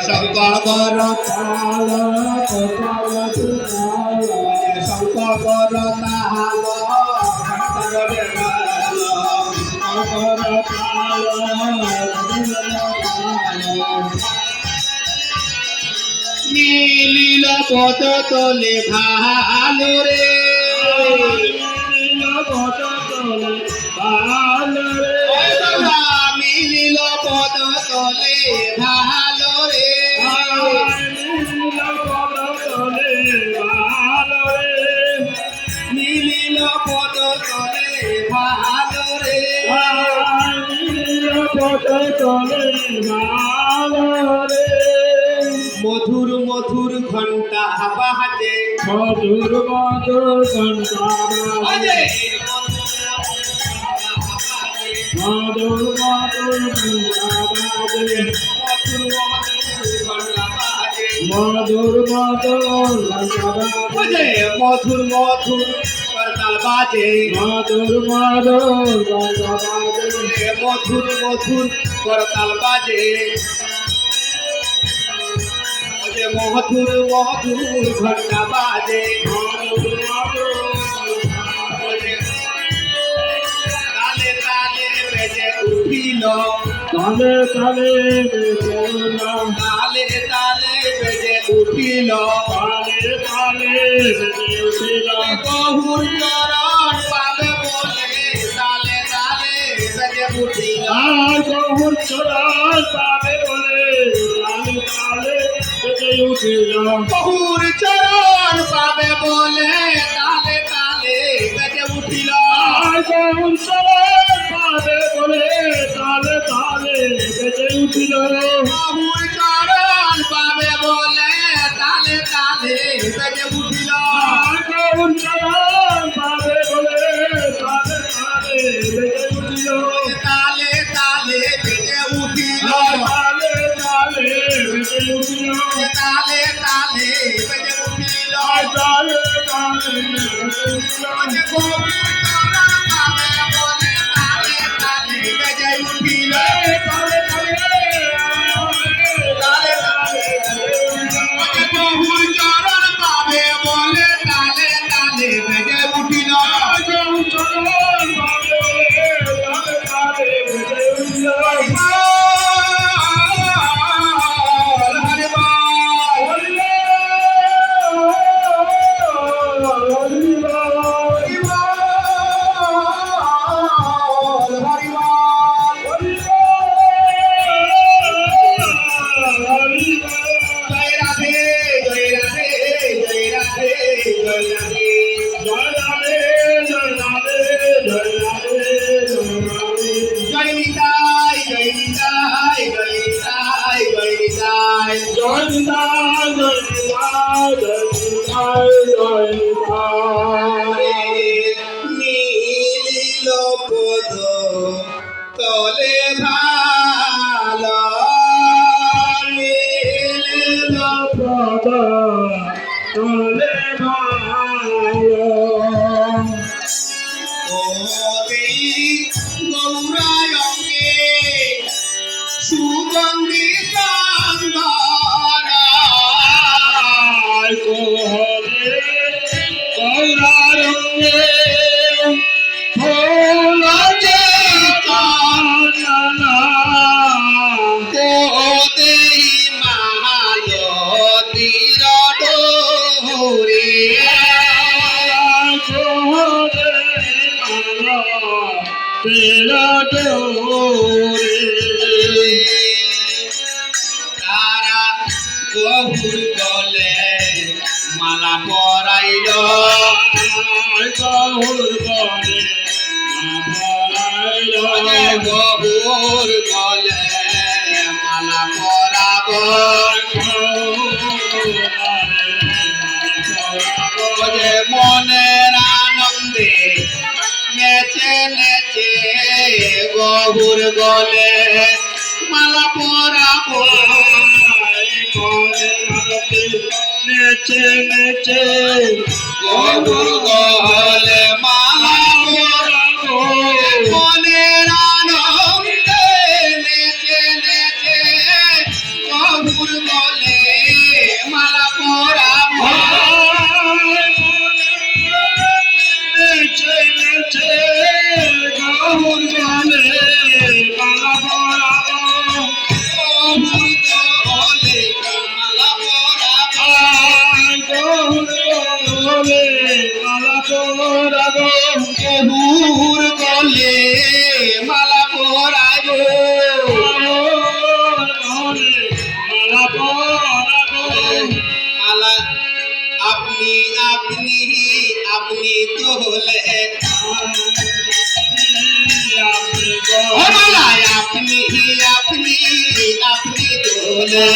শঙ্কর তাল কোথাল তুমাল শঙ্কর তাল শঙ্কর বেমাল শঙ্কর তাল নীল পদ তলে ভালো রে নীল পদ তলে ভালো রে নীল পদ তলে ভালো রে নীল পদ তলে ভালো রে নীল পদ তলে ভালো রে নীল পদ তলে ভালো রে মধুর মধুর ঘন্টা বাজে মধুর মধুর ঘন্টা বাজে মধুর মধুর ঘন্টা বাজে মধুর মধুর ঘন্টা বাজে মধুর মধুর করতাল বাজে মধুর মধুর ঘন্টা বাজে মধুর মধুর করতাল বাজে মধুর মধুর ঘন্টা বাজে তালে তালে বেজে উঠিল তালে তালে বেজে তালে তালে বেজে উঠিল তালে তালে বেজে উঠিল বহুর চরণ পাবে বলে তালে তালে বেজে উঠিল বহুর চরণ পাবে বলে তালে তালে বহুর চরণ পাবে বলে তালে তালে বেজে উঠিল বহুর চরণ পাবে বলে তালে তালে বেজে উঠিল বহুর চরণ পাবে বলে তালে তালে বেজে উঠিল বহুর চরণ পাবে বলে তালে তালে বেজে উঠিল তালে তালে বেজে উঠিল তালে তালে বেজে উঠিল তালে তালে বেজে উঠিল তালে তালে বেজে উঠিল পাবে বলে তালে তালে বেজে উঠিল তালে তালে তালে বহুর চরণ পাবে বলে তালে তালে বেজে উঠিল বহুর চরণ পাবে বলে তালে তালে বেজে উঠিল নীল পদ তলে ভালো নীল পদ তলে ভালো গৌরাঙ্গে সুগন্ধি গৌরাঙ্গে তারা গহুর গলে মালা পরাইল গহুর গলে মালা পরাইল গহুর গলে ওরে মনের আনন্দে নেচে নেচে গহুর গলে মালা পরাবো নেচে নেচে গহুর গলে মালা পরাবো মনের আনন্দে নেচে নেচে গহুর গলে মালা পরাবো নেচে নেচে গহুর গলে মালা পরাবো গহুর গলে মালা পরাবো গহুর গলে মালা পরাবো গহুর গলে মালা পরাবো মালা পরাবো মালা আপনি আপনি আপনি তো হলে ও মালা আপনি আপনি আপনি তো হলে